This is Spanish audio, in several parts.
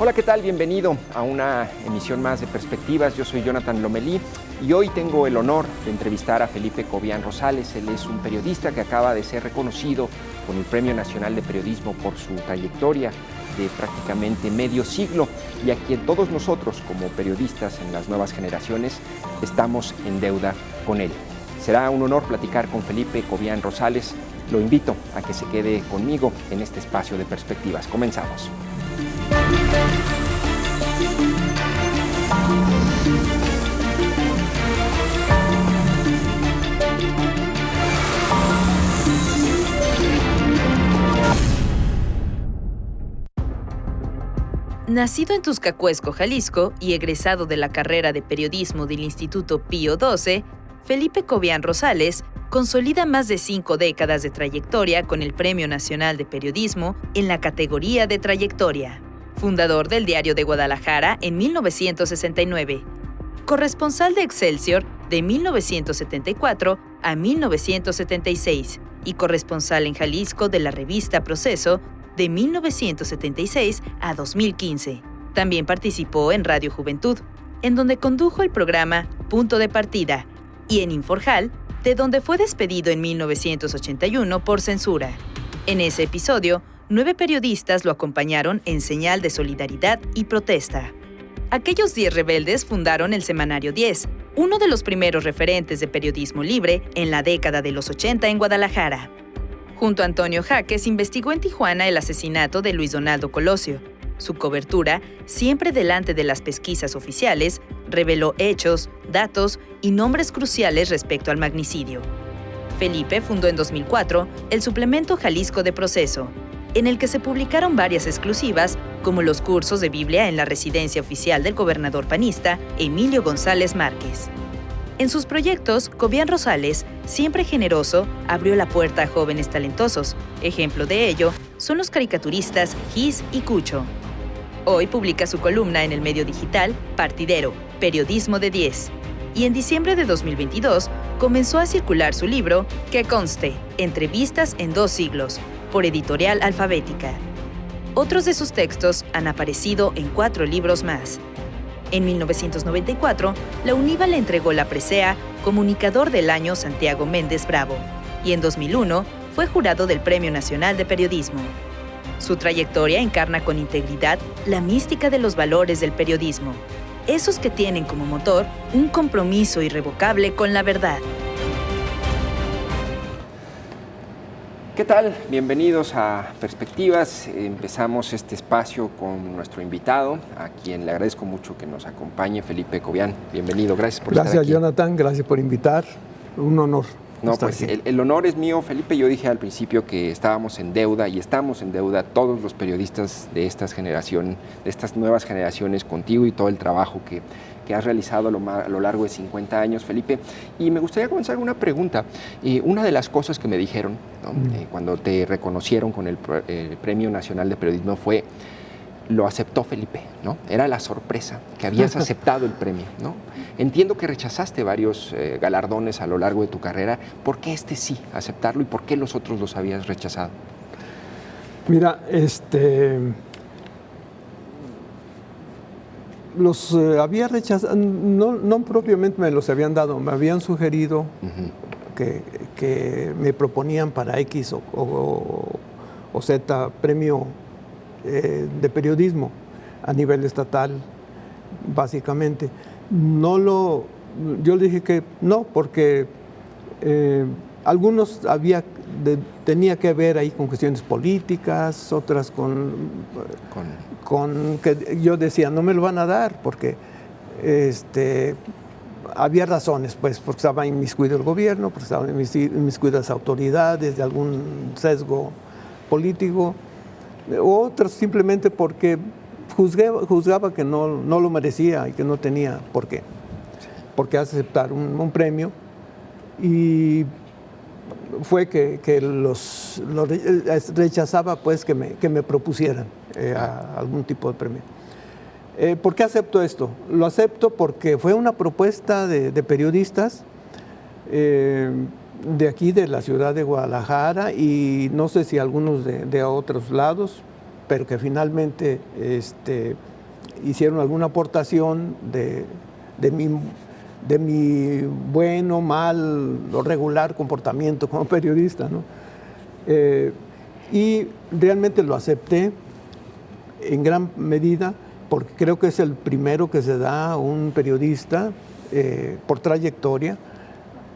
Hola, ¿qué tal? Bienvenido a una emisión más de Perspectivas. Yo soy Jonathan Lomelí y hoy tengo el honor de entrevistar a Felipe Cobián Rosales. Él es un periodista que acaba de ser reconocido con el Premio Nacional de Periodismo por su trayectoria de prácticamente medio siglo y a quien todos nosotros, como periodistas en las nuevas generaciones, estamos en deuda con él. Será un honor platicar con Felipe Cobián Rosales. Lo invito a que se quede conmigo en este espacio de Perspectivas. Comenzamos. Nacido en Tuzcacuesco, Jalisco, y egresado de la carrera de periodismo del Instituto Pío XII, Felipe Cobián Rosales consolida más de 5 décadas de trayectoria con el Premio Nacional de Periodismo en la categoría de trayectoria. Fundador del Diario de Guadalajara en 1969, corresponsal de Excelsior de 1974 a 1976 y corresponsal en Jalisco de la revista Proceso de 1976 a 2015. También participó en Radio Juventud, en donde condujo el programa Punto de Partida, y en Inforjal, de donde fue despedido en 1981 por censura. En ese episodio, 9 periodistas lo acompañaron en señal de solidaridad y protesta. Aquellos 10 rebeldes fundaron el Semanario 10, uno de los primeros referentes de periodismo libre en la década de los 80 en Guadalajara. Junto a Antonio Jaques investigó en Tijuana el asesinato de Luis Donaldo Colosio. Su cobertura, siempre delante de las pesquisas oficiales, reveló hechos, datos y nombres cruciales respecto al magnicidio. Felipe fundó en 2004 el suplemento Jalisco de Proceso, en el que se publicaron varias exclusivas, como los cursos de Biblia en la residencia oficial del gobernador panista Emilio González Márquez. En sus proyectos, Cobián Rosales, siempre generoso, abrió la puerta a jóvenes talentosos. Ejemplo de ello son los caricaturistas Gis y Cucho. Hoy publica su columna en el medio digital Partidero, Periodismo de 10. Y en diciembre de 2022 comenzó a circular su libro Que conste, Entrevistas en 2 siglos, por Editorial Alfabética. Otros de sus textos han aparecido en 4 libros más. En 1994, la UNIVA le entregó la presea Comunicador del Año Santiago Méndez Bravo, y en 2001 fue jurado del Premio Nacional de Periodismo. Su trayectoria encarna con integridad la mística de los valores del periodismo, esos que tienen como motor un compromiso irrevocable con la verdad. ¿Qué tal? Bienvenidos a Perspectivas. Empezamos este espacio con nuestro invitado, a quien le agradezco mucho que nos acompañe, Felipe Cobián. Bienvenido, gracias por estar aquí. Gracias, Jonathan, gracias por invitar. Un honor. No, pues el honor es mío, Felipe. Yo dije al principio que estábamos en deuda y estamos en deuda todos los periodistas de estas nuevas generaciones contigo y todo el trabajo que has realizado a lo largo de 50 años, Felipe. Y me gustaría comenzar con una pregunta. Una de las cosas que me dijeron, ¿no? Cuando te reconocieron con el Premio Nacional de Periodismo fue: lo aceptó Felipe, ¿no? Era la sorpresa, que habías aceptado el premio, ¿no? Entiendo que rechazaste varios galardones a lo largo de tu carrera. ¿Por qué sí aceptarlo y por qué los otros los habías rechazado? Mira, los había rechazado, no propiamente me los habían dado, me habían sugerido que me proponían para X o Z premio de periodismo a nivel estatal, básicamente. Yo le dije que no, porque algunos tenía que ver ahí con cuestiones políticas, otras con que yo decía, no me lo van a dar, porque había razones, pues, porque estaba inmiscuido el gobierno, porque estaban inmiscuidas las autoridades de algún sesgo político, otros simplemente porque juzgaba que no lo merecía y que no tenía por qué aceptar un premio. Y fue que los rechazaba, pues, que me propusieran algún tipo de premio. ¿Por qué acepto esto? Lo acepto porque fue una propuesta de periodistas de aquí, de la ciudad de Guadalajara, y no sé si algunos de otros lados, pero que finalmente hicieron alguna aportación de mi bueno, mal o regular comportamiento como periodista, ¿no? Y realmente lo acepté en gran medida porque creo que es el primero que se da a un periodista por trayectoria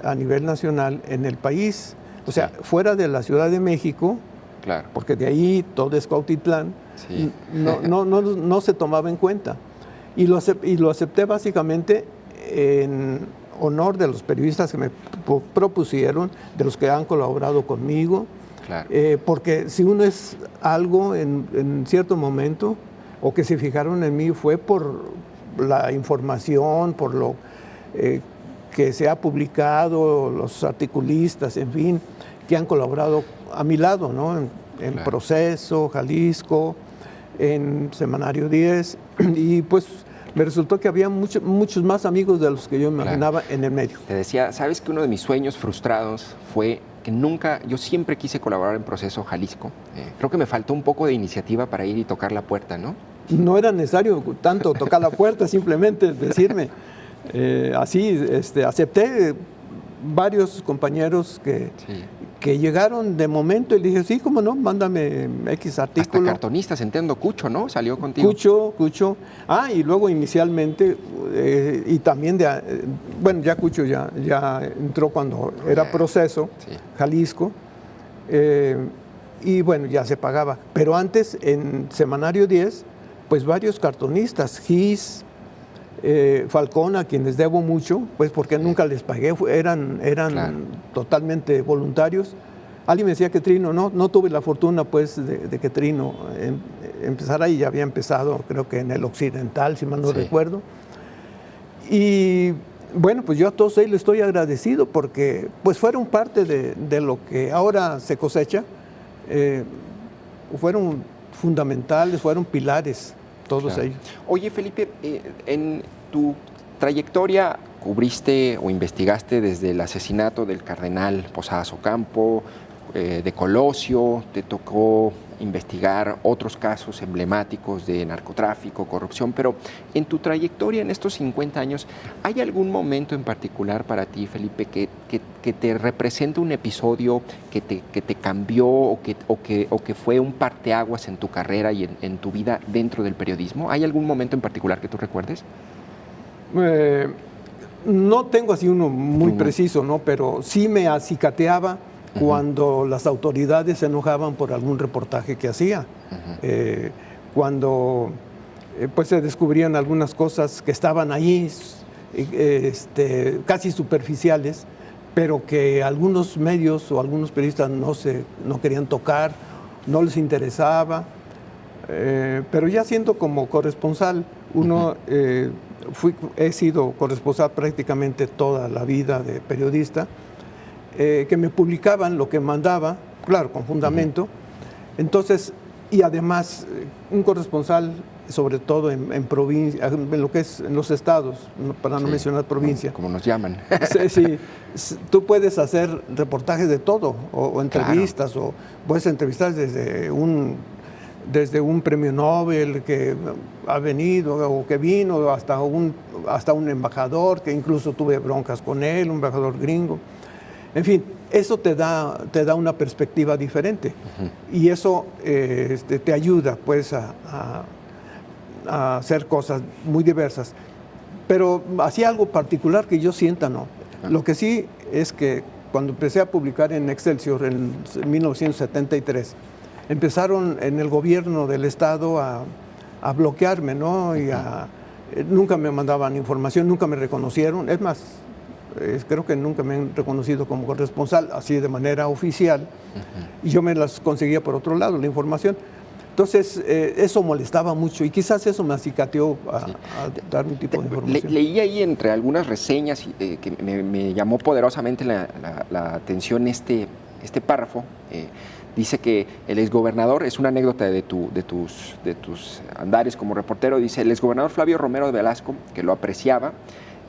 a nivel nacional en el país. O sea, fuera de la Ciudad de México, claro, porque de ahí todo es Cuautitlán, sí. no se tomaba en cuenta. Y lo acepté básicamente en honor de los periodistas que me propusieron, de los que han colaborado conmigo, Claro. Porque si uno es algo en cierto momento, o que se fijaron en mí, fue por la información, por lo que se ha publicado, los articulistas, en fin, que han colaborado a mi lado, ¿no? En Claro. Proceso, Jalisco, en Semanario 10, y pues me resultó que había muchos más amigos de los que yo imaginaba en el medio. Te decía, ¿sabes que uno de mis sueños frustrados fue que yo siempre quise colaborar en Proceso Jalisco? Creo que me faltó un poco de iniciativa para ir y tocar la puerta, ¿no? No era necesario tanto tocar la puerta, simplemente decirme. Así, acepté varios compañeros que llegaron de momento y le dije, sí, cómo no, mándame X artículo. Hasta cartonistas, entiendo, Cucho, ¿no? Salió contigo. Cucho. Y luego inicialmente, y también bueno, ya Cucho ya entró cuando era Proceso, sí. Jalisco, y bueno, ya se pagaba. Pero antes, en Semanario 10, pues varios cartonistas, Gis, Falcón, a quienes debo mucho, pues porque nunca les pagué, eran claro, totalmente voluntarios. Alguien me decía que Trino, no tuve la fortuna pues de que Trino empezara, y ya había empezado creo que en el Occidental, si mal no recuerdo. Y bueno, pues yo a todos ellos les estoy agradecido porque pues fueron parte de lo que ahora se cosecha, fueron fundamentales, fueron pilares. Todos claro. ellos. Oye, Felipe, en tu trayectoria cubriste o investigaste desde el asesinato del cardenal Posadas Ocampo, de Colosio, te tocó investigar otros casos emblemáticos de narcotráfico, corrupción, pero en tu trayectoria en estos 50 años, ¿hay algún momento en particular para ti, Felipe, que te represente un episodio que te cambió o que fue un parteaguas en tu carrera y en tu vida dentro del periodismo? ¿Hay algún momento en particular que tú recuerdes? No tengo así uno muy preciso, ¿no? Pero sí me acicateaba cuando las autoridades se enojaban por algún reportaje que hacía, cuando pues se descubrían algunas cosas que estaban ahí, casi superficiales, pero que algunos medios o algunos periodistas no querían tocar, no les interesaba. Pero ya siendo como corresponsal, he sido corresponsal prácticamente toda la vida de periodista, que me publicaban lo que mandaba, claro, con fundamento. Entonces, y además, un corresponsal, sobre todo en provincia, en lo que es en los estados, para no mencionar provincia. Como nos llaman. Sí, tú puedes hacer reportajes de todo, o entrevistas, claro, o puedes entrevistar desde un premio Nobel que ha venido o que vino, hasta un embajador, que incluso tuve broncas con él, un embajador gringo. En fin, eso te da una perspectiva diferente, y eso te ayuda pues a hacer cosas muy diversas. Pero hacía algo particular que yo sienta, no. Lo que sí es que cuando empecé a publicar en Excelsior en 1973, empezaron en el gobierno del estado a bloquearme, ¿no? Y nunca me mandaban información, nunca me reconocieron. Es más, creo que nunca me han reconocido como corresponsal, así de manera oficial, y yo me las conseguía por otro lado, la información. Entonces, eso molestaba mucho, y quizás eso me acicateó a dar un tipo de información. Leí ahí entre algunas reseñas que me llamó poderosamente la atención este párrafo. Dice que el exgobernador, es una anécdota de tus andares como reportero, dice: el exgobernador Flavio Romero de Velasco, que lo apreciaba,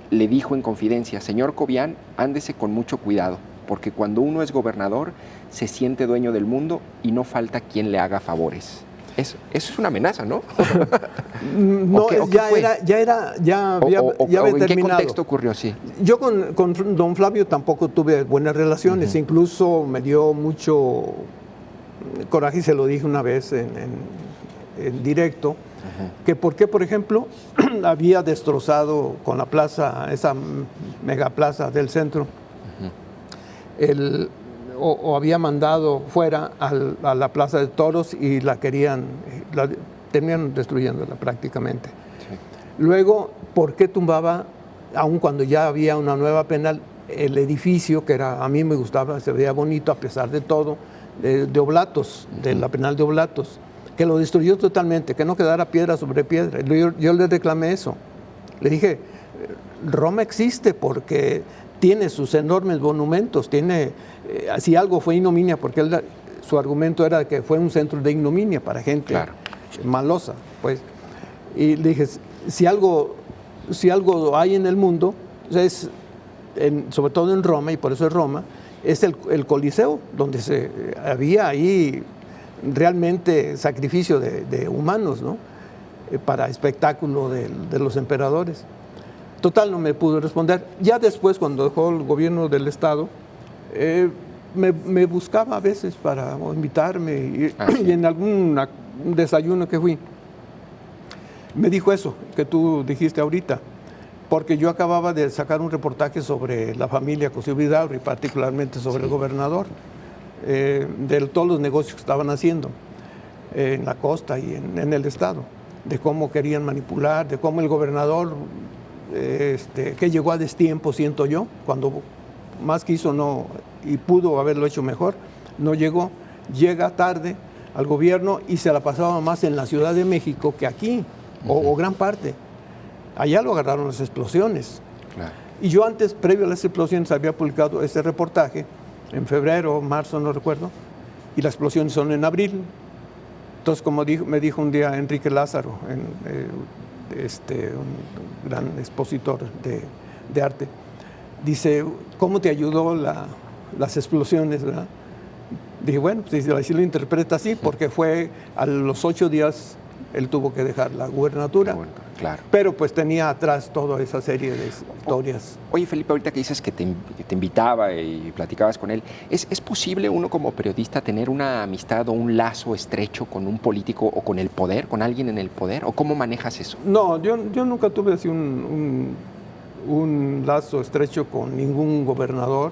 le dijo en confidencia: señor Cobian, ándese con mucho cuidado, porque cuando uno es gobernador se siente dueño del mundo y no falta quien le haga favores. Eso es una amenaza, ¿no? No, ya había ¿En qué terminado. contexto ocurrió así? Yo con don Flavio tampoco tuve buenas relaciones, incluso me dio mucho coraje, y se lo dije una vez en directo, que por qué, por ejemplo, había destrozado con la plaza, esa megaplaza del centro, o había mandado fuera a la plaza de toros y terminaron destruyéndola prácticamente. Sí. Luego, ¿por qué tumbaba, aun cuando ya había una nueva penal, el edificio que a mí me gustaba, se veía bonito a pesar de todo, de Oblatos, de la penal de Oblatos, que lo destruyó totalmente, que no quedara piedra sobre piedra? Yo le reclamé eso. Le dije, Roma existe porque tiene sus enormes monumentos, si algo fue ignominia, porque su argumento era que fue un centro de ignominia para gente malosa, pues. Y le dije, si algo hay en el mundo, sobre todo en Roma, y por eso es Roma, es el Coliseo, donde había ahí realmente sacrificio de humanos, ¿no? Para espectáculo de los emperadores. Total, no me pudo responder. Ya después, cuando dejó el gobierno del Estado, me buscaba a veces para invitarme y en algún desayuno que fui, me dijo eso que tú dijiste ahorita, porque yo acababa de sacar un reportaje sobre la familia Cosío Vidaurri, particularmente sobre el gobernador, de todos los negocios que estaban haciendo en la costa y en el Estado, de cómo querían manipular, de cómo el gobernador, que llegó a destiempo, siento yo, cuando más quiso y pudo haberlo hecho mejor, no llegó, llega tarde al gobierno y se la pasaba más en la Ciudad de México que aquí, o gran parte. Allá lo agarraron las explosiones. Claro. Y yo antes, previo a las explosiones, había publicado ese reportaje en febrero, marzo, no recuerdo, y las explosiones son en abril. Entonces, como me dijo un día Enrique Lázaro, un gran expositor de arte, dice, ¿cómo te ayudó las explosiones, verdad? Dije, bueno, pues así lo interpreta así, porque fue a los 8 días él tuvo que dejar la gubernatura. Bueno, claro. Pero pues tenía atrás toda esa serie de historias. Oye, Felipe, ahorita que dices que te invitaba y platicabas con él, ¿es posible uno como periodista tener una amistad o un lazo estrecho con un político o con el poder, con alguien en el poder? ¿O cómo manejas eso? No, yo nunca tuve así un lazo estrecho con ningún gobernador.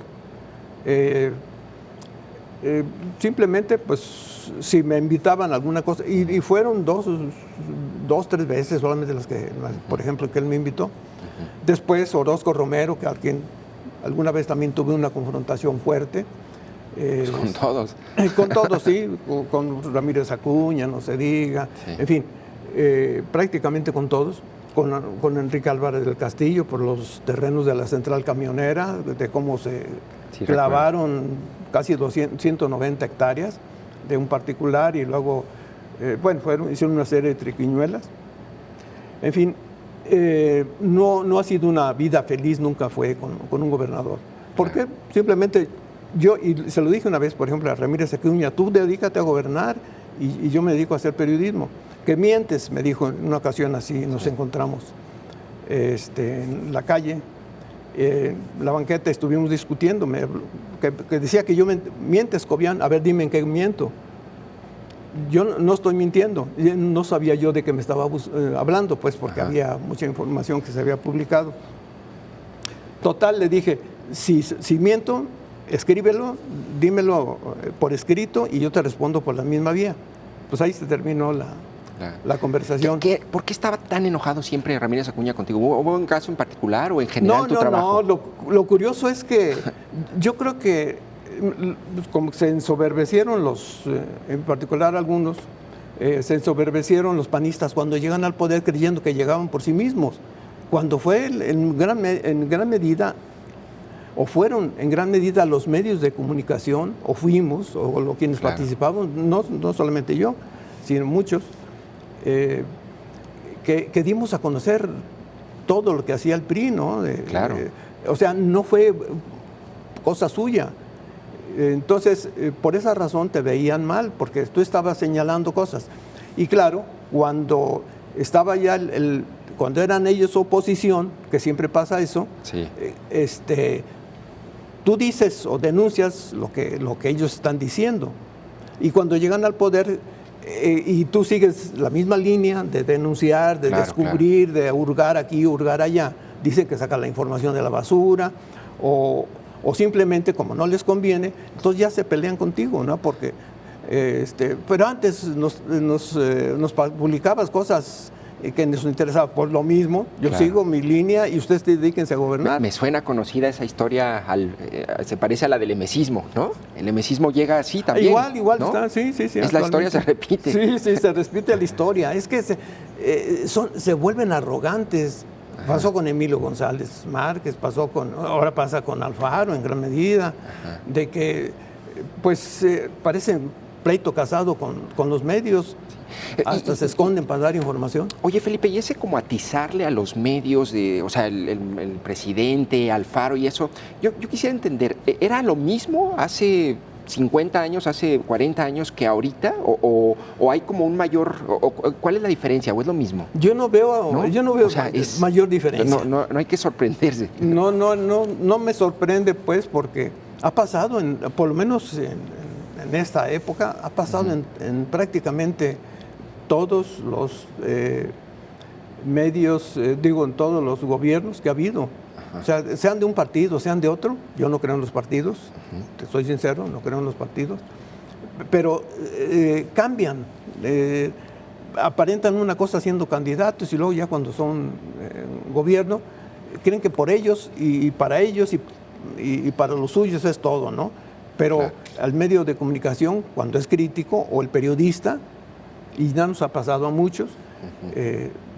Simplemente, pues, si me invitaban a alguna cosa, y fueron dos, 3 veces solamente las que, por ejemplo, que él me invitó. Después Orozco Romero, que alguna vez también tuve una confrontación fuerte. Pues con todos. Con todos, sí, con Ramírez Acuña, no se diga, sí. En fin, prácticamente con todos. Con Enrique Álvarez del Castillo por los terrenos de la central camionera, de cómo se clavaron casi 190 hectáreas de un particular y luego, hicieron una serie de triquiñuelas. En fin, no ha sido una vida feliz, nunca fue con un gobernador. Porque simplemente yo, y se lo dije una vez, por ejemplo, a Ramírez Acuña, tú dedícate a gobernar y yo me dedico a hacer periodismo. Que mientes, me dijo en una ocasión así, nos encontramos en la calle, la banqueta, estuvimos discutiendo, que decía que yo mientes, Cobian, a ver, dime en qué miento. Yo no estoy mintiendo, no sabía yo de qué me estaba hablando, pues porque había mucha información que se había publicado. Total, le dije, si miento, escríbelo, dímelo por escrito y yo te respondo por la misma vía. Pues ahí se terminó la conversación. ¿Por qué estaba tan enojado siempre Ramírez Acuña contigo? ¿Hubo un caso en particular o en general tu trabajo? No, lo curioso es que yo creo que como se ensoberbecieron en particular algunos, se ensoberbecieron los panistas cuando llegan al poder creyendo que llegaban por sí mismos, cuando fue en gran medida, o fueron en gran medida los medios de comunicación, o fuimos, o quienes participamos, no solamente yo, sino muchos, que dimos a conocer todo lo que hacía el PRI, ¿no? O sea, no fue cosa suya. Entonces, por esa razón te veían mal, porque tú estabas señalando cosas. Y claro, cuando estaba ya cuando eran ellos oposición, que siempre pasa eso, Sí. Tú dices o denuncias lo que ellos están diciendo. Y cuando llegan al poder y tú sigues la misma línea de denunciar, de descubrir, de hurgar aquí, hurgar allá, dicen que sacan la información de la basura o simplemente como no les conviene, entonces ya se pelean contigo, ¿no? Porque, pero antes nos publicabas cosas que nos interesaba por lo mismo. Yo sigo mi línea y ustedes dedíquense a gobernar. Me suena conocida esa historia, se parece a la del emesismo, ¿no? El emesismo llega así también. Igual, ¿no? está, sí. Es la historia se repite. Sí, se repite la historia. Es que se vuelven arrogantes. Ajá. Pasó con Emilio González Márquez, ahora pasa con Alfaro en gran medida, ajá, de que pues parecen pleito casado con los medios. Hasta se esconden para dar información. Oye, Felipe, y ese como atizarle a los medios, o sea, el presidente, Alfaro y eso, yo quisiera entender, ¿era lo mismo hace 50 años, hace 40 años que ahorita? ¿O hay como un mayor, cuál es la diferencia? ¿O es lo mismo? Yo no veo o sea, mayor diferencia. No hay que sorprenderse. No me sorprende, pues, porque ha pasado, por lo menos en esta época, ha pasado en prácticamente todos los medios, en todos los gobiernos que ha habido. Ajá. O sea, sean de un partido, sean de otro, yo no creo en los partidos, te soy sincero, no creo en los partidos, pero cambian, aparentan una cosa siendo candidatos y luego ya cuando son gobierno, creen que por ellos y para ellos y para los suyos es todo, ¿no? Pero al medio de comunicación, cuando es crítico, o el periodista, y ya nos ha pasado a muchos,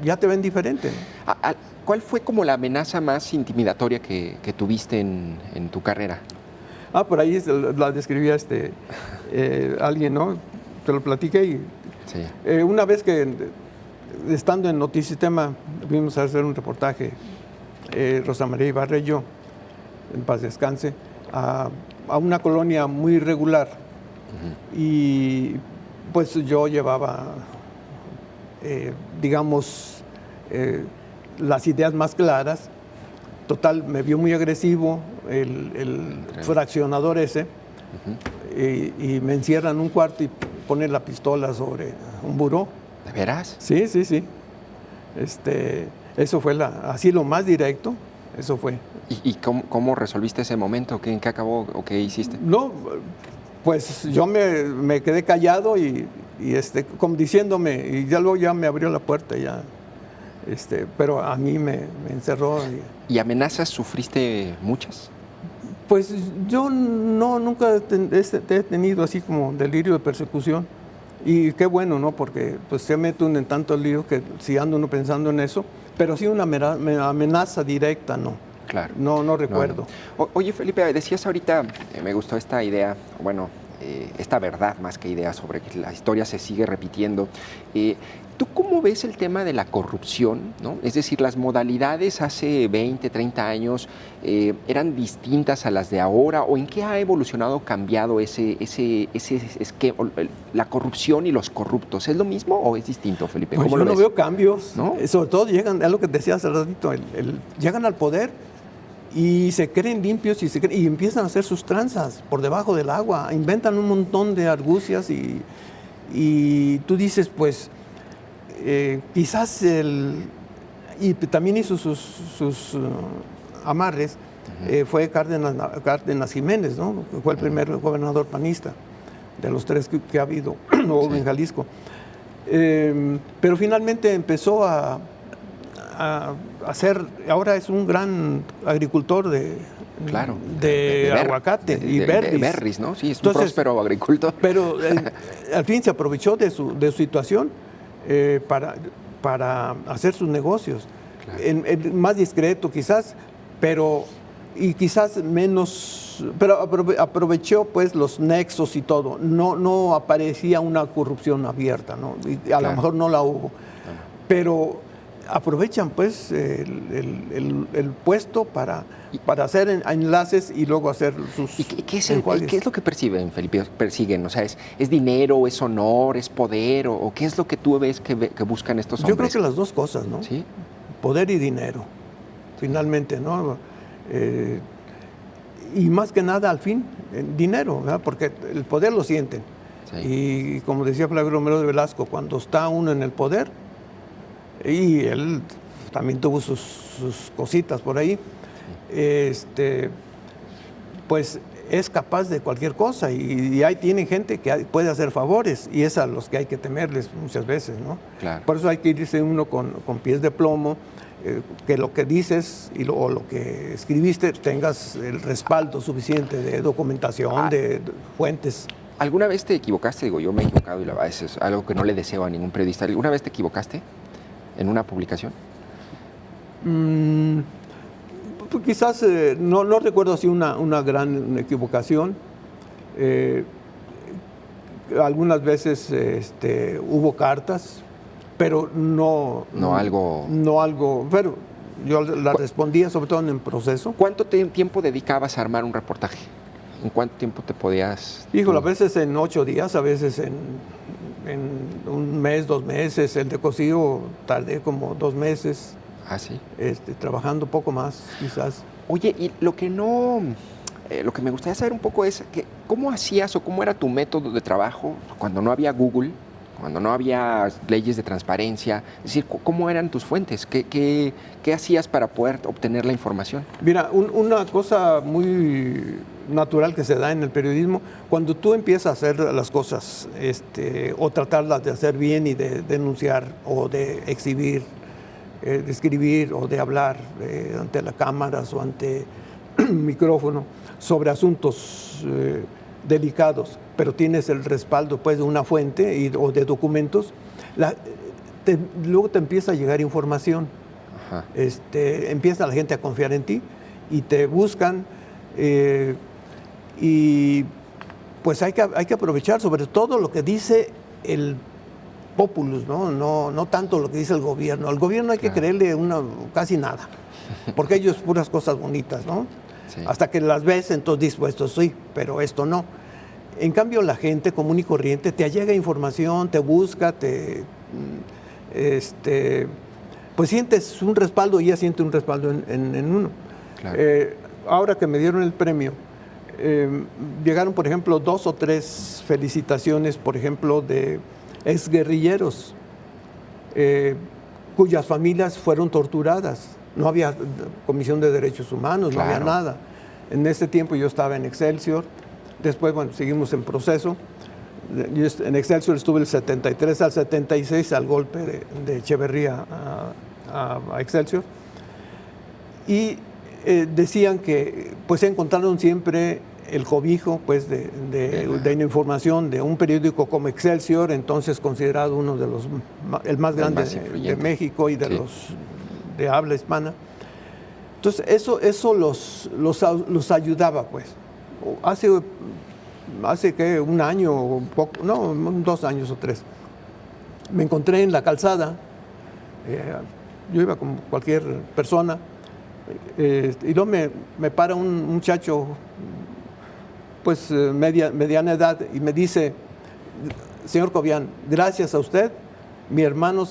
ya te ven diferente, ¿no? ¿Cuál fue como la amenaza más intimidatoria que tuviste en tu carrera? Por ahí la describía alguien, ¿no? Te lo platiqué y sí. Una vez que, estando en Notisistema, vimos a hacer un reportaje, Rosa María Ibarra y yo, en paz descanse, a una colonia muy regular. Y pues yo llevaba, digamos, las ideas más claras. Total, me vio muy agresivo el fraccionador ese, y me encierran en un cuarto y ponen la pistola sobre un buró. ¿De veras? Sí. Eso fue así lo más directo, eso fue. ¿Y cómo resolviste ese momento? ¿En qué acabó o qué hiciste? No, pues yo me quedé callado y como diciéndome, y ya luego ya me abrió la puerta ya, pero a mí me encerró. ¿Y amenazas sufriste muchas? Pues yo nunca he tenido así como delirio de persecución, y qué bueno, ¿no? Porque pues se mete uno en tanto lío que si ando uno pensando en eso, pero sí una amenaza directa, no. Claro. No recuerdo. No. Oye, Felipe, decías ahorita, me gustó esta idea, esta verdad más que idea sobre que la historia se sigue repitiendo. ¿Tú cómo ves el tema de la corrupción, ¿no? Es decir, las modalidades hace 20, 30 años eran distintas a las de ahora, o en qué ha evolucionado, cambiado ese esquema, la corrupción y los corruptos? ¿Es lo mismo o es distinto, Felipe? Pues ¿Cómo yo lo ves? Veo cambios, ¿no? Sobre todo es lo que te decía hace ratito, llegan al poder y se creen limpios y empiezan a hacer sus tranzas por debajo del agua, inventan un montón de argucias y tú dices, pues, quizás y también hizo sus amarres, fue Cárdenas Jiménez, ¿no? Que fue el primer gobernador panista de los tres que ha habido en Jalisco. Pero finalmente empezó a hacer, ahora es un gran agricultor de aguacate y berries, ¿no? Sí, es un próspero agricultor. Pero al fin se aprovechó de su situación para hacer sus negocios. Claro. Más discreto quizás, pero quizás menos, pero aprovechó pues los nexos y todo. No aparecía una corrupción abierta, ¿no? Y a lo mejor no la hubo. Pero aprovechan pues el puesto para hacer enlaces y luego hacer sus ¿Qué es lo que persiguen? O sea, ¿es dinero, es honor, es poder? ¿O qué es lo que tú ves que buscan estos hombres? Yo creo que las dos cosas, ¿no? ¿Sí? Poder y dinero, finalmente, ¿no? Y más que nada, al fin, dinero, ¿verdad? Porque el poder lo sienten. Sí. Y como decía Flavio Romero de Velasco, cuando está uno en el poder, y él también tuvo sus cositas por ahí, pues es capaz de cualquier cosa y ahí tienen gente que puede hacer favores y es a los que hay que temerles muchas veces, ¿no? Claro. Por eso hay que irse uno con pies de plomo, que lo que dices o lo que escribiste tengas el respaldo suficiente de documentación, de fuentes. ¿Alguna vez te equivocaste? Digo, yo me he equivocado y la verdad es algo que no le deseo a ningún periodista. ¿Alguna vez te equivocaste en una publicación? Pues quizás no recuerdo así una gran equivocación. Algunas veces hubo cartas, pero no algo, pero yo la respondía sobre todo en el proceso. ¿Cuánto tiempo dedicabas a armar un reportaje? ¿En cuánto tiempo te podías...? Híjole, a veces en 8 días, a veces en 1 mes, 2 meses. El de Cosío tardé como 2 meses. ¿Ah, sí? Trabajando poco más, quizás. Oye, y lo que me gustaría saber un poco es que, ¿cómo hacías o cómo era tu método de trabajo cuando no había Google, cuando no había leyes de transparencia? Es decir, ¿cómo eran tus fuentes? ¿Qué hacías para poder obtener la información? Mira, una cosa muy natural que se da en el periodismo, cuando tú empiezas a hacer las cosas o tratarlas de hacer bien y de denunciar o de exhibir, de escribir o de hablar ante las cámaras o ante micrófono sobre asuntos delicados, pero tienes el respaldo pues, de una fuente o de documentos, luego te empieza a llegar información. Ajá. Empieza la gente a confiar en ti y te buscan y pues hay que aprovechar sobre todo lo que dice el populus, no tanto lo que dice el gobierno. Al gobierno hay que creerle casi nada, porque ellos puras cosas bonitas, ¿no? Sí. Hasta que las ves, entonces dices, pues esto sí, pero esto no. En cambio, la gente común y corriente te llega información, te busca, pues sientes un respaldo y ella siente un respaldo en uno. Claro. Ahora que me dieron el premio, llegaron, por ejemplo, 2 o 3 felicitaciones, por ejemplo, de exguerrilleros cuyas familias fueron torturadas. No había Comisión de Derechos Humanos, claro. No había nada. En ese tiempo yo estaba en Excelsior. Después, bueno, seguimos en proceso. Yo en Excelsior estuve del 73 al 76, al golpe de Echeverría a Excelsior. Y decían que pues encontraron siempre el cobijo pues, de la información de un periódico como Excelsior, entonces considerado uno de el más grande de México y de habla hispana. Entonces eso los ayudaba pues. Hace que 1 año o poco, no, 2 años o 3, me encontré en la calzada, yo iba como cualquier persona, y luego me para un muchacho pues mediana edad y me dice: señor Cobian, gracias a usted mi hermano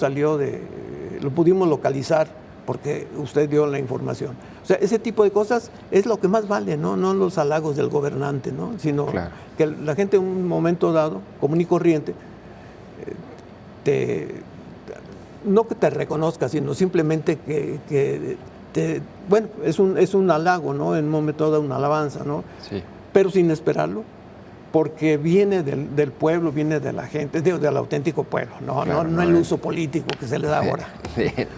lo pudimos localizar porque usted dio la información. O sea, ese tipo de cosas es lo que más vale, no los halagos del gobernante, ¿no? Sino claro. Que la gente en un momento dado, común y corriente, no que te reconozca, sino simplemente bueno, es un halago, ¿no? En un momento dado una alabanza, ¿no? Sí. Pero sin esperarlo, porque viene del pueblo, viene de la gente, del auténtico pueblo, claro, no el uso político que se le da ahora.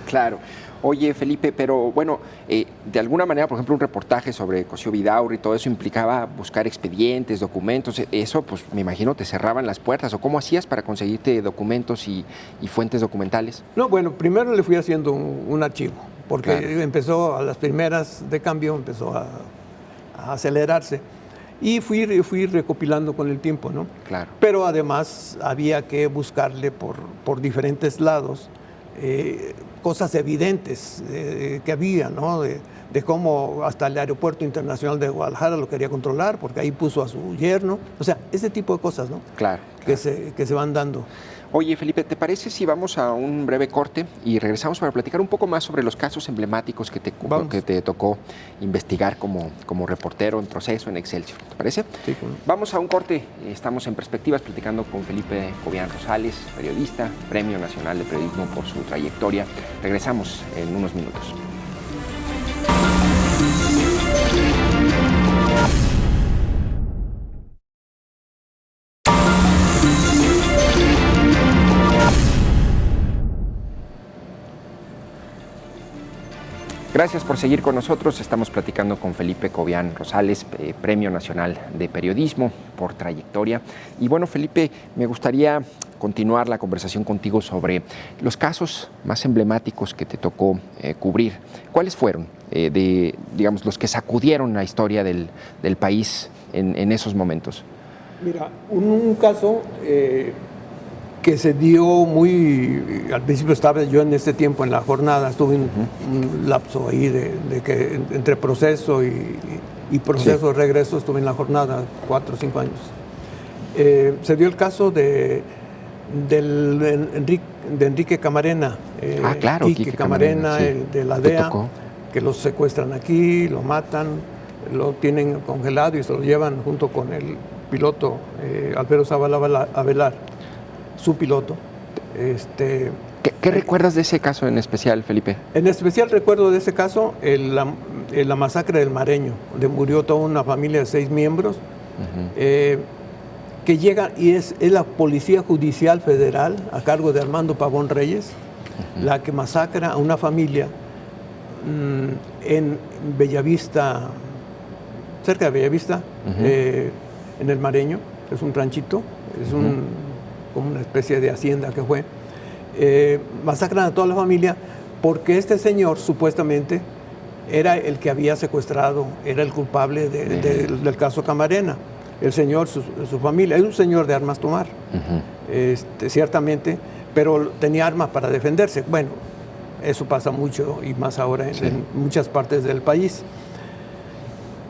Claro. Oye, Felipe, pero bueno, de alguna manera, por ejemplo, un reportaje sobre Cosío Vidaurri y todo eso implicaba buscar expedientes, documentos, eso pues me imagino te cerraban las puertas, o ¿cómo hacías para conseguirte documentos y fuentes documentales? No, bueno, primero le fui haciendo un archivo, porque claro. Empezó a las primeras de cambio, empezó a acelerarse. Y fui recopilando con el tiempo, ¿no? Claro. Pero además había que buscarle por diferentes lados cosas evidentes que había, ¿no? De cómo hasta el Aeropuerto Internacional de Guadalajara lo quería controlar, porque ahí puso a su yerno. O sea, ese tipo de cosas, ¿no? Claro. Que se van dando. Oye, Felipe, ¿te parece si vamos a un breve corte y regresamos para platicar un poco más sobre los casos emblemáticos que te tocó investigar como reportero en Proceso, en Excelsior? ¿Te parece? Sí, claro. Vamos a un corte. Estamos en Perspectivas platicando con Felipe Cobian Rosales, periodista, Premio Nacional de Periodismo por su trayectoria. Regresamos en unos minutos. Gracias por seguir con nosotros. Estamos platicando con Felipe Cobian Rosales, Premio Nacional de Periodismo por trayectoria. Y bueno, Felipe, me gustaría continuar la conversación contigo sobre los casos más emblemáticos que te tocó cubrir. ¿Cuáles fueron, digamos, los que sacudieron la historia del país en esos momentos? Mira, un caso que se dio al principio estaba yo en este tiempo en la jornada, estuve un lapso ahí de que entre proceso y proceso de regreso estuve en la jornada 4 o 5 años. Se dio el caso de Enrique Camarena, claro, Quique Camarena, sí. el de la DEA, que los secuestran aquí, lo matan, lo tienen congelado y se lo llevan junto con el piloto Alfredo Zavala Avelar, su piloto. ¿Qué recuerdas de ese caso en especial, Felipe? En especial recuerdo de ese caso la masacre del Mareño, donde murió toda una familia de 6 miembros, que llega y es la Policía Judicial Federal a cargo de Armando Pavón Reyes, la que masacra a una familia en Bellavista, cerca de Bellavista, en el Mareño, es un ranchito, es como una especie de hacienda que fue. Masacran a toda la familia porque este señor supuestamente era el que había secuestrado, era el culpable del caso Camarena. El señor, su familia, es un señor de armas tomar, ciertamente, pero tenía armas para defenderse. Bueno, eso pasa mucho y más ahora en muchas partes del país.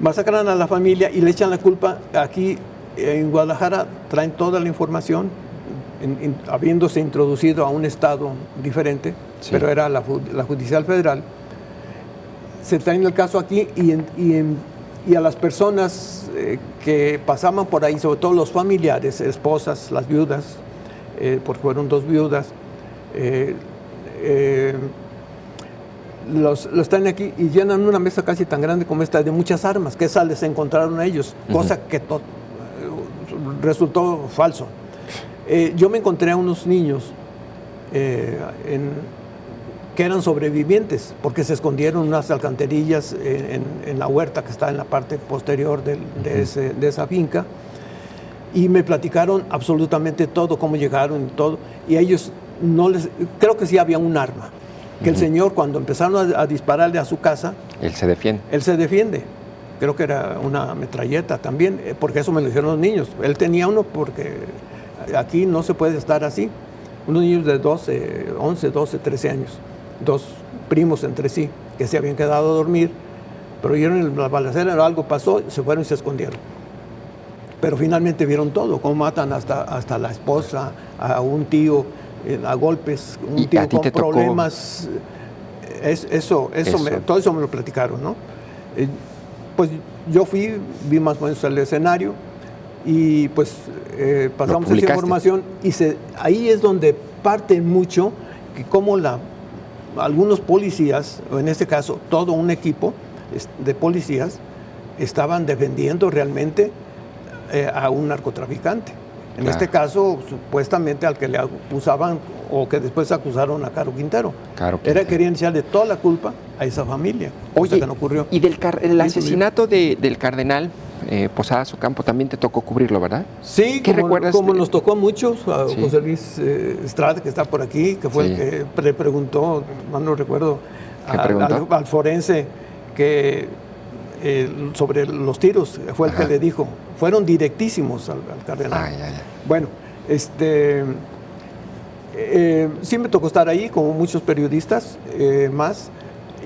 Masacran a la familia y le echan la culpa. Aquí en Guadalajara traen toda la información, habiéndose introducido a un estado diferente, pero era la Judicial Federal. Se traen el caso aquí y a las personas que pasaban por ahí, sobre todo los familiares, esposas, las viudas, porque fueron 2 viudas, los traen aquí y llenan una mesa casi tan grande como esta de muchas armas, que esas les encontraron a ellos, cosa que resultó falso. Yo me encontré a unos niños que eran sobrevivientes porque se escondieron en unas alcantarillas en la huerta que está en la parte posterior de esa finca, y me platicaron absolutamente todo, cómo llegaron y todo, y a ellos creo que sí había un arma, que el señor, cuando empezaron a dispararle a su casa, Él se defiende. Creo que era una metralleta también, porque eso me lo dijeron los niños. Él tenía uno porque aquí no se puede estar así. Unos niños de 11, 12, 13 años, 2 primos entre sí, que se habían quedado a dormir, pero oyeron la balacera, algo pasó, se fueron y se escondieron. Pero finalmente vieron todo, cómo matan hasta la esposa, a un tío a golpes, un tío con problemas. Todo eso me lo platicaron, ¿no? Pues yo vi más o menos el escenario y pues pasamos esa información y ahí es donde parte mucho que como algunos policías, o en este caso todo un equipo de policías, estaban defendiendo realmente a un narcotraficante. En este caso, supuestamente al que le acusaban o que después acusaron a Caro Quintero. Querían echarle toda la culpa a esa familia. Oye, que no ocurrió. Y el asesinato del cardenal Posadas Ocampo también te tocó cubrirlo, ¿verdad? Sí, ¿Qué recuerdas? Como nos tocó a muchos, a José Luis Estrada, que está por aquí, que fue el que le preguntó, no recuerdo, al forense sobre los tiros, fue el que le dijo. Fueron directísimos al cardenal. Bueno, Sí me tocó estar ahí, como muchos periodistas más,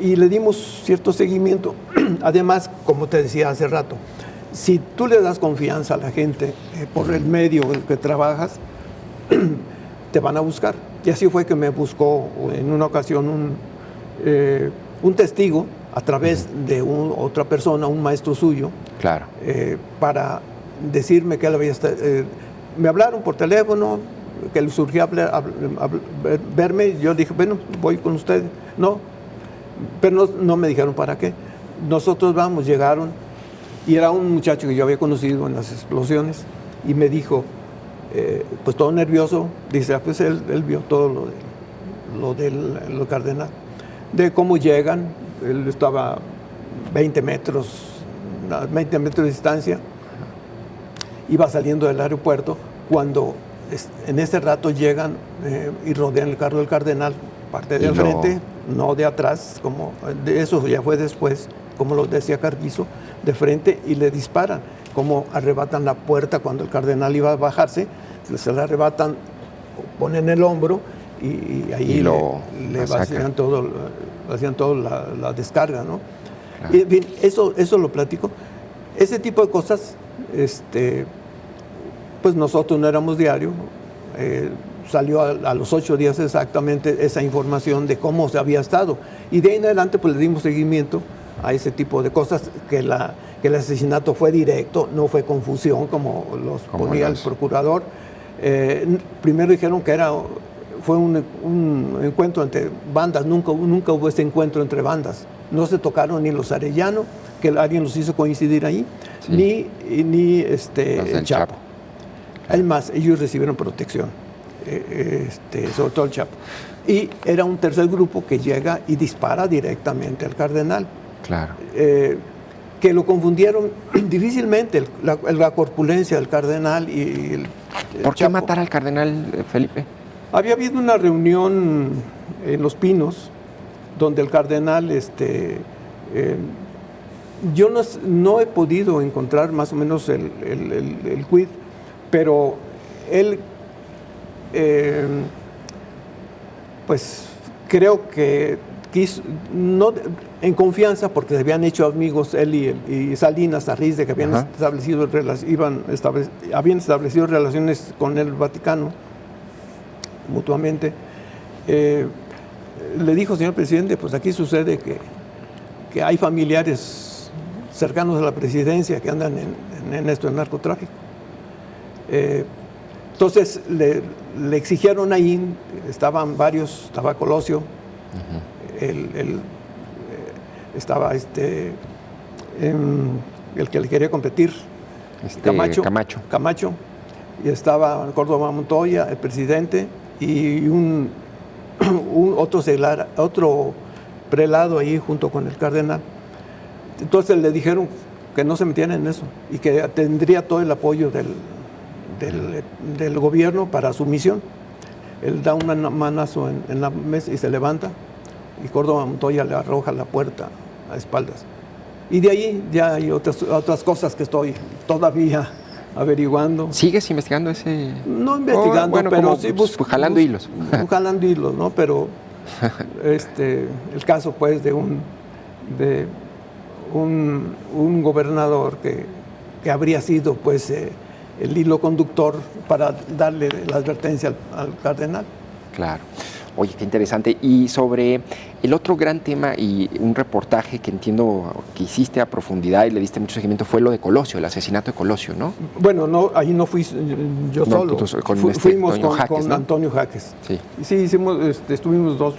y le dimos cierto seguimiento. Además, como te decía hace rato, si tú le das confianza a la gente por el medio en el que trabajas, te van a buscar. Y así fue que me buscó en una ocasión un testigo a través de otra persona, un maestro suyo, Claro. para decirme que él había estado. Me hablaron por teléfono, que le surgía verme, y yo dije, bueno, voy con usted. No, pero no me dijeron para qué. Nosotros llegaron, y era un muchacho que yo había conocido en las explosiones, y me dijo, pues todo nervioso, dice, pues él vio todo lo del Cardenal, de cómo llegan. Él estaba 20 metros de distancia, iba saliendo del aeropuerto, cuando en ese rato llegan y rodean el carro del Cardenal, parte de frente, no de atrás, como de eso ya fue después, como lo decía Carpizo, de frente, y le disparan, como arrebatan la puerta cuando el Cardenal iba a bajarse, se la arrebatan, ponen el hombro y ahí le vacían todo, la descarga, ¿no? Claro. Y bien, eso lo platico. Ese tipo de cosas, pues nosotros no éramos diario, salió a los 8 días exactamente esa información de cómo se había estado, y de ahí en adelante pues le dimos seguimiento a ese tipo de cosas, que el asesinato fue directo, no fue confusión como ponía el procurador. Primero dijeron que fue un encuentro entre bandas, nunca hubo ese encuentro entre bandas, no se tocaron ni los Arellano, que alguien los hizo coincidir ahí, sí, ni el Chapo. Además, ellos recibieron protección, sobre todo el Chapo. Y era un tercer grupo que llega y dispara directamente al Cardenal. Claro. Que lo confundieron difícilmente, la corpulencia del Cardenal y el ¿Por qué Chapo. matar al Cardenal, Felipe? Había habido una reunión en Los Pinos, donde el Cardenal, yo no he podido encontrar más o menos el quid, pero él, pues creo que quiso, no, en confianza, porque se habían hecho amigos él y Salinas Arrizde, que habían establecido relaciones con el Vaticano mutuamente. Le dijo, señor presidente, pues aquí sucede que hay familiares cercanos a la presidencia que andan en esto del narcotráfico. Entonces le exigieron ahí, estaban varios, estaba Colosio, estaba el que le quería competir, Camacho, y estaba Córdoba Montoya, el presidente, y otro prelado ahí junto con el Cardenal. Entonces le dijeron que no se metieran en eso y que tendría todo el apoyo del gobierno para su misión. Él da un manazo en la mesa y se levanta, y Córdoba Montoya le arroja la puerta a espaldas. Y de ahí ya hay otras cosas que estoy todavía averiguando. ¿Sigues investigando ese...? No investigando, pero sí jalando hilos. Jalando hilos, ¿no? Pero el caso, pues, de un gobernador que habría sido, pues, el hilo conductor para darle la advertencia al Cardenal. Claro. Oye, qué interesante. Y sobre el otro gran tema y un reportaje que entiendo que hiciste a profundidad y le diste mucho seguimiento fue lo de Colosio, el asesinato de Colosio, ¿no? Bueno, no, ahí no fui yo solo. Fuimos con Antonio Jaques. Sí. Sí, estuvimos dos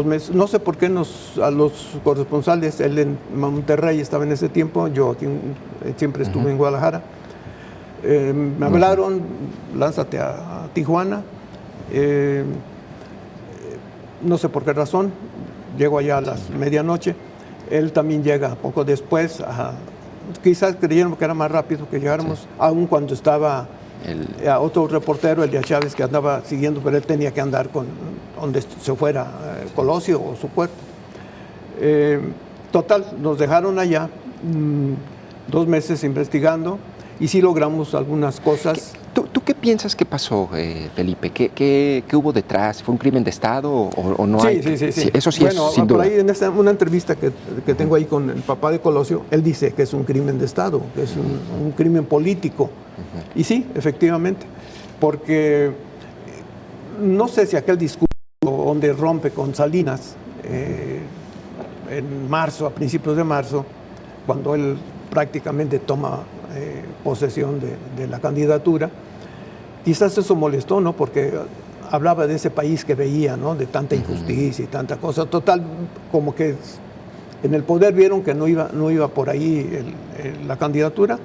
meses. No sé por qué a los corresponsales, él en Monterrey estaba en ese tiempo, yo aquí siempre estuve en Guadalajara. Me hablaron, lánzate a Tijuana. No sé por qué razón, llego allá a las medianoche, él también llega poco después, quizás creyeron que era más rápido que llegáramos, aún cuando estaba otro reportero, el de Chávez, que andaba siguiendo, pero él tenía que andar con donde se fuera Colosio o su cuerpo. Total, nos dejaron allá 2 meses investigando y sí logramos algunas cosas. ¿Tú qué piensas que pasó, Felipe? ¿Qué hubo detrás? ¿Fue un crimen de Estado o no hay? Sí. Eso sí, bueno, es sin por duda. ahí en una entrevista que tengo ahí con el papá de Colosio, él dice que es un crimen de Estado, que es un crimen político. Y sí, efectivamente, porque no sé si aquel discurso donde rompe con Salinas en marzo, a principios de marzo, cuando él prácticamente toma posesión de la candidatura, quizás eso molestó, ¿no? Porque hablaba de ese país que veía, ¿no? De tanta injusticia y tanta cosa. Total, como que en el poder vieron que no iba por ahí la candidatura.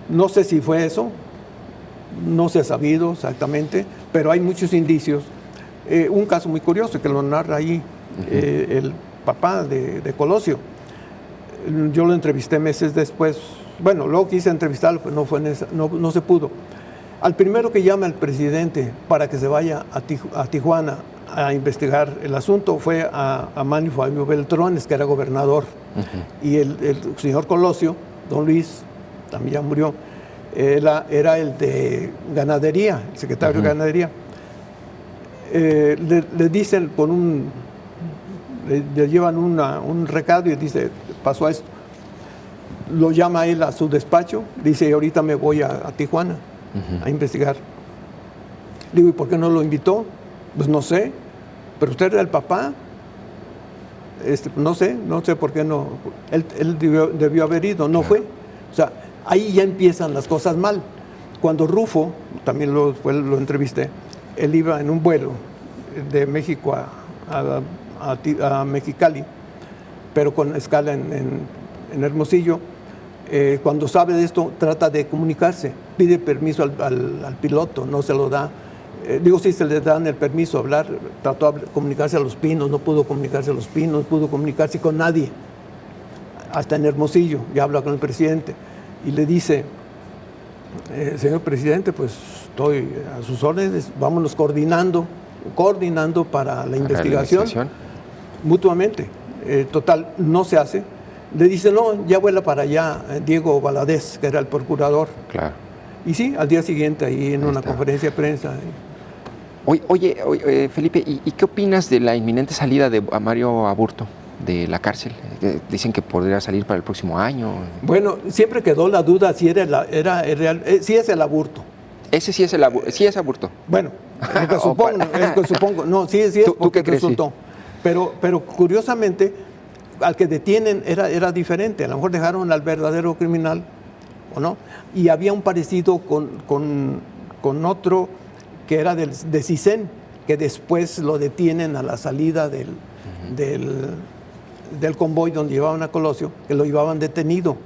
No sé si fue eso, no se ha sabido exactamente, pero hay muchos indicios. Un caso muy curioso que lo narra ahí el papá de Colosio. Yo lo entrevisté meses después. Bueno, luego quise entrevistarlo, pero no se pudo. Al primero que llama el presidente para que se vaya a Tijuana a investigar el asunto fue a Manlio Fabio Beltrones, que era gobernador. Y el señor Colosio, don Luis, también ya murió, era el de ganadería, el secretario de ganadería. Le dicen le llevan un recado y dice, pasó esto. Lo llama él a su despacho, dice, ahorita me voy a Tijuana a investigar. Digo, ¿y por qué no lo invitó? Pues no sé, pero usted era el papá. No sé por qué no. Él debió haber ido, no fue. O sea, ahí ya empiezan las cosas mal. Cuando Rufo, también lo entrevisté, él iba en un vuelo de México a Mexicali, pero con escala en Hermosillo. Cuando sabe de esto, trata de comunicarse, pide permiso al piloto, no se lo da. Sí se le dan el permiso a hablar, trató de comunicarse a Los Pinos, no pudo comunicarse a Los Pinos, no pudo comunicarse con nadie. Hasta en Hermosillo, ya habla con el presidente y le dice, señor presidente, pues estoy a sus órdenes, vámonos coordinando para la investigación mutuamente. Total, no se hace. Le dice, no, ya vuela para allá Diego Valadez, que era el procurador. Claro. Y sí, al día siguiente, ahí en una conferencia de prensa. Oye, Felipe, ¿y qué opinas de la inminente salida de Mario Aburto de la cárcel? Dicen que podría salir para el próximo año. Bueno, siempre quedó la duda si si es el aburto. Ese sí es Aburto. Bueno, es que supongo. No, sí es porque resultó. Pero curiosamente, al que detienen era diferente. A lo mejor dejaron al verdadero criminal, ¿o no? Y había un parecido con otro que era de Cicén, que después lo detienen a la salida del convoy donde llevaban a Colosio, que lo llevaban detenido.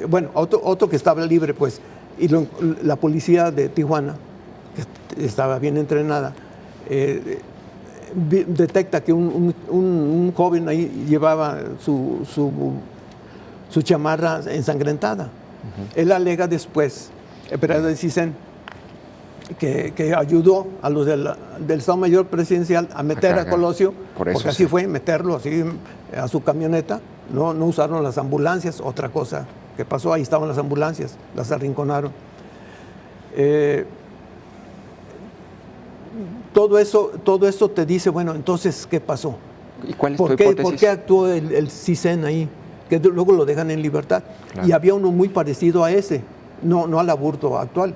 Bueno, otro que estaba libre, pues, y la policía de Tijuana, que estaba bien entrenada, detecta que un joven ahí llevaba su chamarra ensangrentada. Él alega después, pero de Cicén, que ayudó a los del Estado Mayor Presidencial a meter a Colosio, porque así fue, meterlo así a su camioneta. No usaron las ambulancias, otra cosa que pasó, ahí estaban las ambulancias, las arrinconaron. Todo eso te dice, bueno, entonces, ¿qué pasó? ¿Y cuál es tu hipótesis? ¿Por qué actuó el Cicén ahí? Que luego lo dejan en libertad. Claro. Y había uno muy parecido a ese, no al Aburto actual.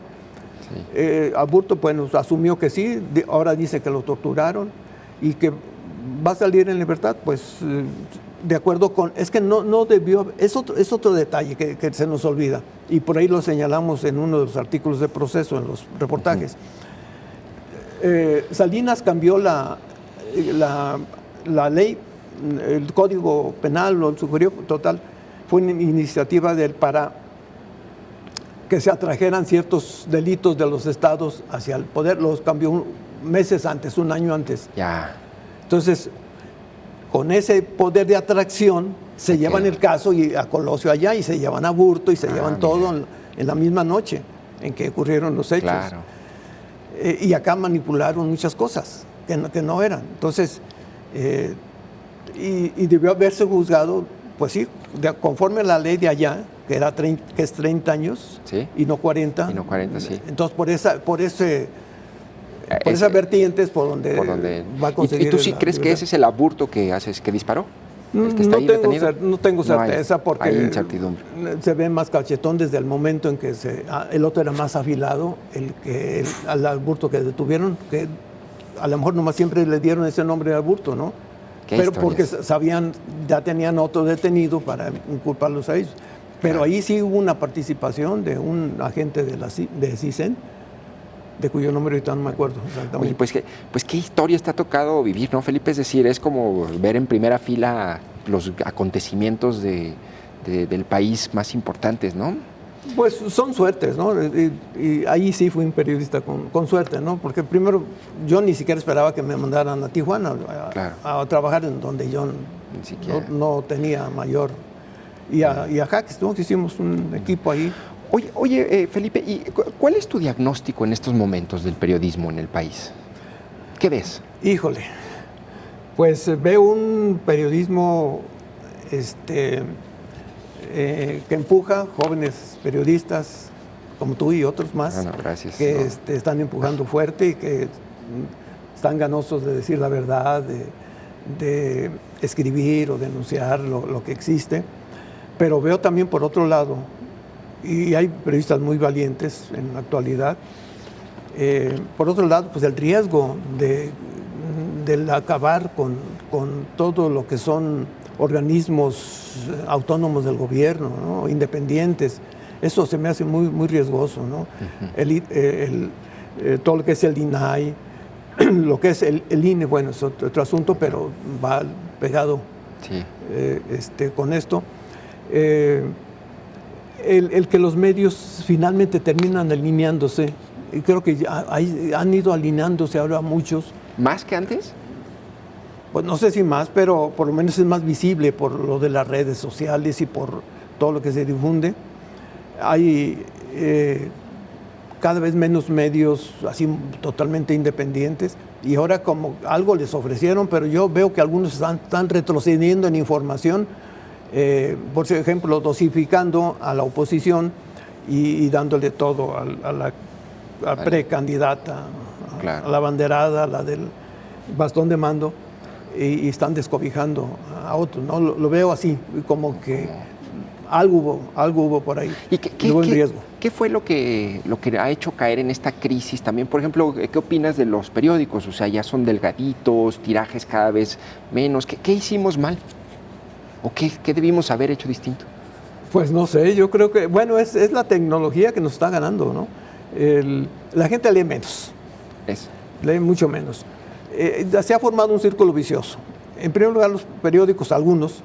Sí. Aburto, bueno, asumió que sí, ahora dice que lo torturaron y que va a salir en libertad, pues de acuerdo con... Es que no debió... Es otro detalle que se nos olvida, y por ahí lo señalamos en uno de los artículos de Proceso, en los reportajes. Salinas cambió la ley, el Código Penal, lo sugirió, total, fue una iniciativa de él para que se atrajeran ciertos delitos de los estados hacia el poder. Los cambió meses antes, un año antes. Ya. Entonces, con ese poder de atracción, se llevan el caso y a Colosio allá, y se llevan a Aburto, y se llevan todo en la misma noche en que ocurrieron los hechos. Claro. Y acá manipularon muchas cosas que no eran. Entonces, y debió haberse juzgado, pues sí, conforme a la ley de allá, que es 30 años, ¿sí? Y no 40. Y no 40, sí. Entonces, por esa vertiente es por donde va a conseguir. ¿Y tú sí crees que ese es el aborto que disparó? ¿El que está No ahí tengo, detenido? no tengo certeza porque hay incertidumbre. se ve más cachetón desde el momento en que el otro era más afilado, al aborto que detuvieron, que a lo mejor nomás siempre le dieron ese nombre de aborto, ¿no? Pero porque sabían, ya tenían otro detenido para inculparlos a ellos. Pero ahí sí hubo una participación de un agente de CISEN, de cuyo nombre ahorita no me acuerdo exactamente. Oye, pues qué historia está tocado vivir, ¿no, Felipe? Es decir, es como ver en primera fila los acontecimientos del país más importantes, ¿no? Pues son suertes, ¿no? Y ahí sí fui un periodista con suerte, ¿no? Porque primero yo ni siquiera esperaba que me mandaran a Tijuana a trabajar en donde yo no tenía mayor. Y a Jaques, ¿no? Que hicimos un equipo ahí. Oye, Felipe, ¿y cuál es tu diagnóstico en estos momentos del periodismo en el país? ¿Qué ves? Híjole, pues veo un periodismo que empuja jóvenes periodistas como tú y otros más, gracias, que están empujando fuerte y que están ganosos de decir la verdad, de escribir o denunciar lo que existe. Pero veo también por otro lado, y hay periodistas muy valientes en la actualidad, por otro lado, pues el riesgo del acabar con todo lo que son organismos autónomos del gobierno, ¿no? Independientes. Eso se me hace muy, muy riesgoso, ¿no? Uh-huh. Todo lo que es el INAI, lo que es el INE, bueno, es otro asunto, pero va pegado con esto. El que los medios finalmente terminan alineándose, y creo que han ido alineándose ahora muchos. ¿Más que antes? Pues no sé si más, pero por lo menos es más visible por lo de las redes sociales y por todo lo que se difunde. Hay cada vez menos medios así totalmente independientes, y ahora como algo les ofrecieron, pero yo veo que algunos están retrocediendo en información, por ejemplo, dosificando a la oposición y dándole todo a la precandidata, a la banderada, a la del bastón de mando, y están descobijando a otros, ¿no? Lo veo así, como que algo hubo por ahí. ¿Y qué fue lo que ha hecho caer en esta crisis también? Por ejemplo, ¿qué opinas de los periódicos? O sea, ya son delgaditos, tirajes cada vez menos. ¿Qué hicimos mal? ¿O qué debimos haber hecho distinto? Pues no sé, yo creo que, bueno, es la tecnología que nos está ganando, ¿no? La gente lee menos. Lee mucho menos. Se ha formado un círculo vicioso. En primer lugar, los periódicos, algunos,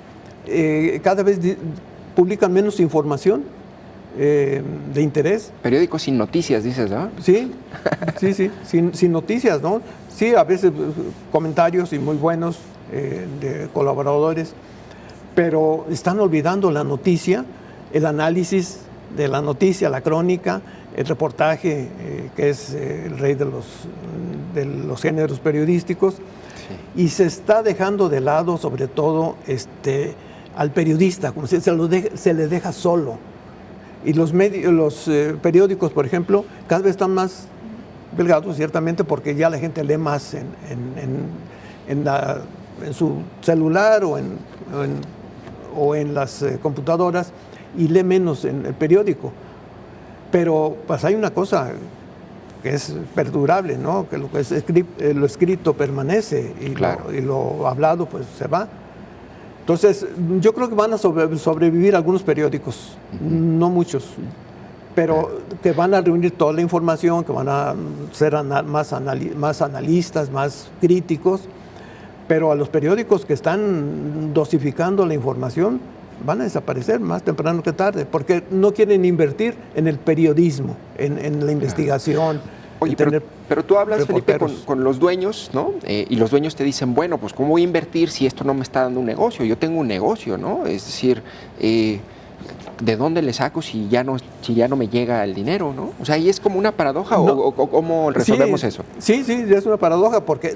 cada vez publican menos información de interés. Periódicos sin noticias, dices, ¿no? Sí, sin noticias, ¿no? Sí, a veces comentarios y muy buenos de colaboradores, pero están olvidando la noticia, el análisis de la noticia, la crónica, el reportaje, que es el rey de los géneros periodísticos, y se está dejando de lado, sobre todo, al periodista, como se le deja solo. Y los periódicos, por ejemplo, cada vez están más delgados, ciertamente, porque ya la gente lee más en su celular o en las computadoras, y lee menos en el periódico. Pero pues hay una cosa que es perdurable, ¿no? Que lo escrito permanece y, claro, lo hablado pues se va. Entonces, yo creo que van a sobrevivir algunos periódicos, no muchos, pero que van a reunir toda la información, que van a ser más analistas, más críticos, pero a los periódicos que están dosificando la información van a desaparecer más temprano que tarde, porque no quieren invertir en el periodismo, en la investigación. Oye, pero tú hablas, Felipe, con los dueños, ¿no? Y los dueños te dicen, bueno, pues ¿cómo voy a invertir si esto no me está dando un negocio? Yo tengo un negocio, ¿no? Es decir, ¿de dónde le saco si ya no me llega el dinero, ¿no? O sea, ¿ahí es como una paradoja o cómo resolvemos eso? Sí, es una paradoja, porque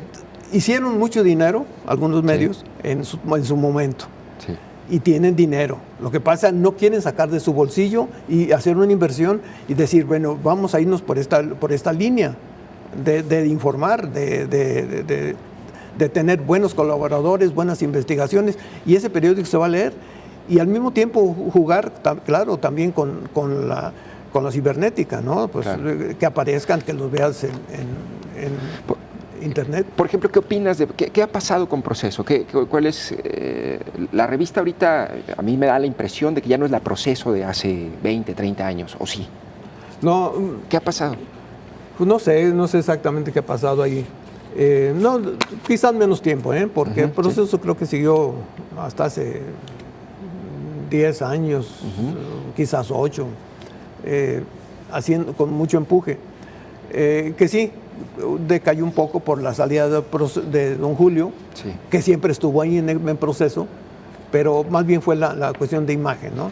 hicieron mucho dinero algunos medios en su momento. Sí. y tienen dinero. Lo que pasa, no quieren sacar de su bolsillo y hacer una inversión y decir, bueno, vamos a irnos por esta línea de informar, de tener buenos colaboradores, buenas investigaciones, y ese periódico se va a leer. Y al mismo tiempo jugar, claro, también con la cibernética, ¿no? Pues claro, que aparezcan, que los veas en Internet. Por ejemplo, ¿qué opinas de qué ha pasado con Proceso? ¿Cuál es la revista ahorita? A mí me da la impresión de que ya no es la Proceso de hace 20, 30 años, ¿o sí? No. ¿Qué ha pasado? Pues no sé exactamente qué ha pasado ahí. No, quizás menos tiempo, porque el Proceso sí, creo que siguió hasta hace 10 años, quizás 8, haciendo con mucho empuje. Que sí, decayó un poco por la salida de don Julio, sí, que siempre estuvo ahí en Proceso, pero más bien fue la cuestión de imagen, ¿no?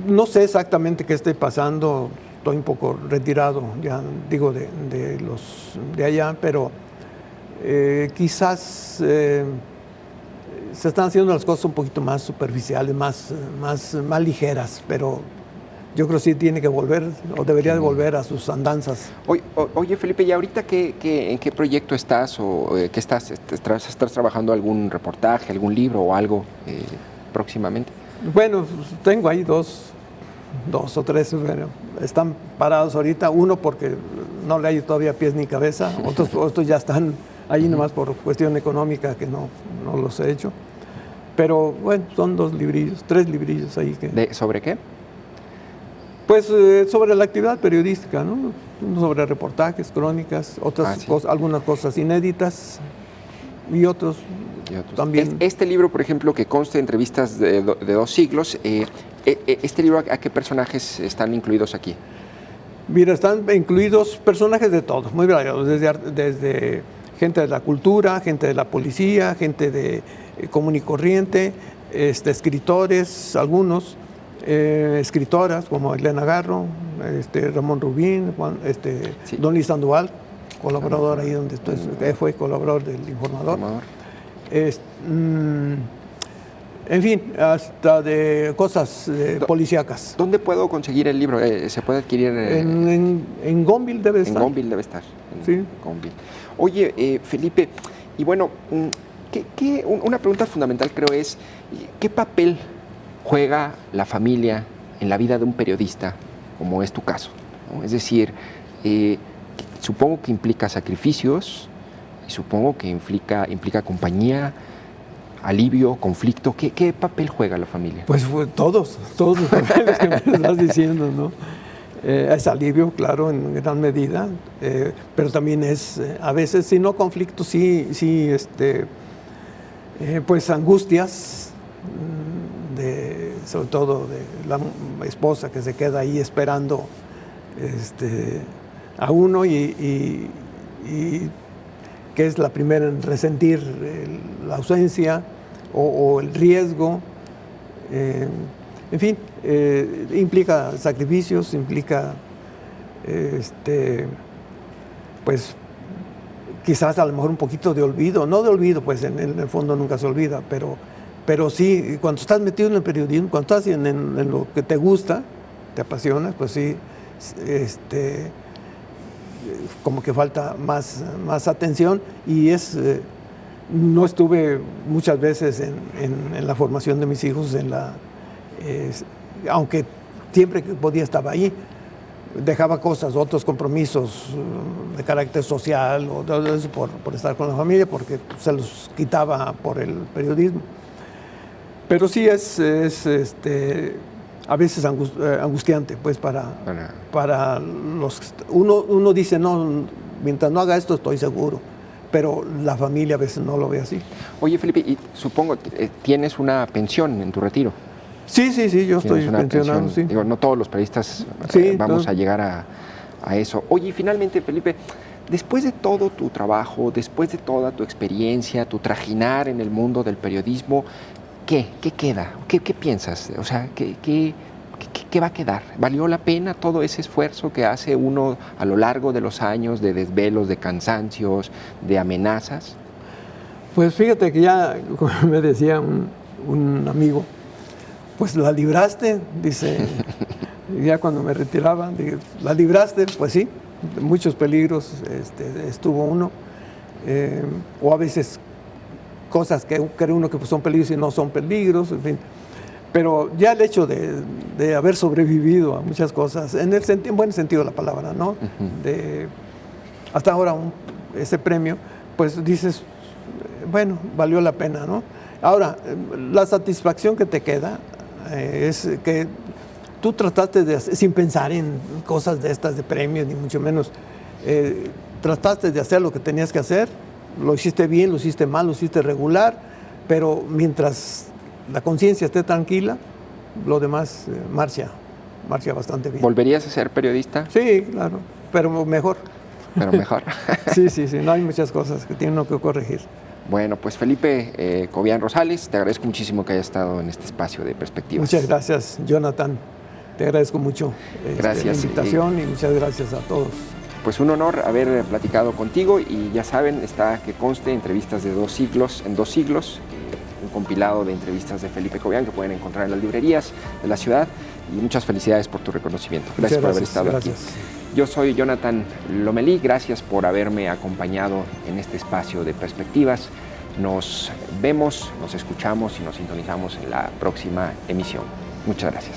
No sé exactamente qué esté pasando, estoy un poco retirado, ya digo, de allá, pero quizás se están haciendo las cosas un poquito más superficiales, más ligeras, pero yo creo que sí tiene que volver, o debería de volver a sus andanzas. Oye, Felipe, ¿y ahorita en qué proyecto estás? ¿O qué estás trabajando algún reportaje, algún libro o algo próximamente? Bueno, tengo ahí dos o tres, bueno, están parados ahorita. Uno porque no le hay todavía pies ni cabeza, otros ya están ahí nomás por cuestión económica que no los he hecho. Pero bueno, son 3 librillos ahí. ¿Sobre qué? Pues sobre la actividad periodística, ¿no? Sobre reportajes, crónicas, otras cosas, algunas cosas inéditas y otros también. Este libro, por ejemplo, que consta de entrevistas de 2 siglos, ¿este libro a qué personajes están incluidos aquí? Mira, están incluidos personajes de todos, muy variados, desde gente de la cultura, gente de la policía, gente de común y corriente, escritores, algunos, escritoras como Elena Garro, Ramón Rubín, sí, don Luis Sandoval, colaborador ahí donde estoy, fue colaborador del Informador. En fin, hasta de cosas policíacas. ¿Dónde puedo conseguir el libro? ¿Se puede adquirir? En Gonville debe estar. En Gonville debe estar. Sí. Gonville. Oye, Felipe, y bueno, una pregunta fundamental creo es, ¿qué papel juega la familia en la vida de un periodista, como es tu caso, ¿no? Es decir, supongo que implica sacrificios, y supongo que implica compañía, alivio, conflicto. ¿Qué papel juega la familia? Pues todos los papeles que me estás diciendo, ¿no? Es alivio, claro, en gran medida, pero también es, a veces, si no conflicto, sí, pues angustias, sobre todo de la esposa que se queda ahí esperando a uno y que es la primera en resentir la ausencia o el riesgo. En fin, implica sacrificios, implica pues quizás a lo mejor un poquito de olvido, no de olvido, pues en el fondo nunca se olvida, pero sí, cuando estás metido en el periodismo, cuando estás en lo que te gusta, te apasiona, pues sí, como que falta más atención y no estuve muchas veces en la formación de mis hijos, aunque siempre que podía estaba ahí, dejaba otros compromisos de carácter social o todo eso por estar con la familia, porque se los quitaba por el periodismo. Pero sí es a veces angustiante, pues para los... Uno dice, no, mientras no haga esto estoy seguro, pero la familia a veces no lo ve así. Oye, Felipe, y supongo que tienes una pensión en tu retiro. Sí, yo estoy pensionado, sí. Digo, no todos los periodistas vamos a llegar a eso. Oye, y finalmente, Felipe, después de todo tu trabajo, después de toda tu experiencia, tu trajinar en el mundo del periodismo, ¿qué queda? ¿Qué piensas? O sea, ¿qué va a quedar? ¿Valió la pena todo ese esfuerzo que hace uno a lo largo de los años de desvelos, de cansancios, de amenazas? Pues fíjate que ya, como me decía un amigo, pues la libraste, dice, ya cuando me retiraba, dije, la libraste, pues sí, muchos peligros estuvo uno, o a veces cosas que cree uno que son peligros y no son peligros, en fin. Pero ya el hecho de haber sobrevivido a muchas cosas, en buen sentido de la palabra, ¿no? Hasta ahora ese premio, pues dices, bueno, valió la pena, ¿no? Ahora, la satisfacción que te queda es que tú trataste de hacer, sin pensar en cosas de estas de premios, ni mucho menos, trataste de hacer lo que tenías que hacer, lo hiciste bien, lo hiciste mal, lo hiciste regular, pero mientras la conciencia esté tranquila, lo demás marcha bastante bien. ¿Volverías a ser periodista? Sí, claro, pero mejor. Pero mejor. Sí, no hay muchas cosas que tiene uno que corregir. Bueno, pues Felipe Cobian Rosales, te agradezco muchísimo que hayas estado en este espacio de Perspectivas. Muchas gracias, Jonathan. Te agradezco mucho gracias, la invitación y muchas gracias a todos. Pues un honor haber platicado contigo y ya saben, está que conste entrevistas de 2 siglos, un compilado de entrevistas de Felipe Cobian que pueden encontrar en las librerías de la ciudad y muchas felicidades por tu reconocimiento. Gracias por haber estado aquí. Yo soy Jonathan Lomelí, gracias por haberme acompañado en este espacio de Perspectivas. Nos vemos, nos escuchamos y nos sintonizamos en la próxima emisión. Muchas gracias.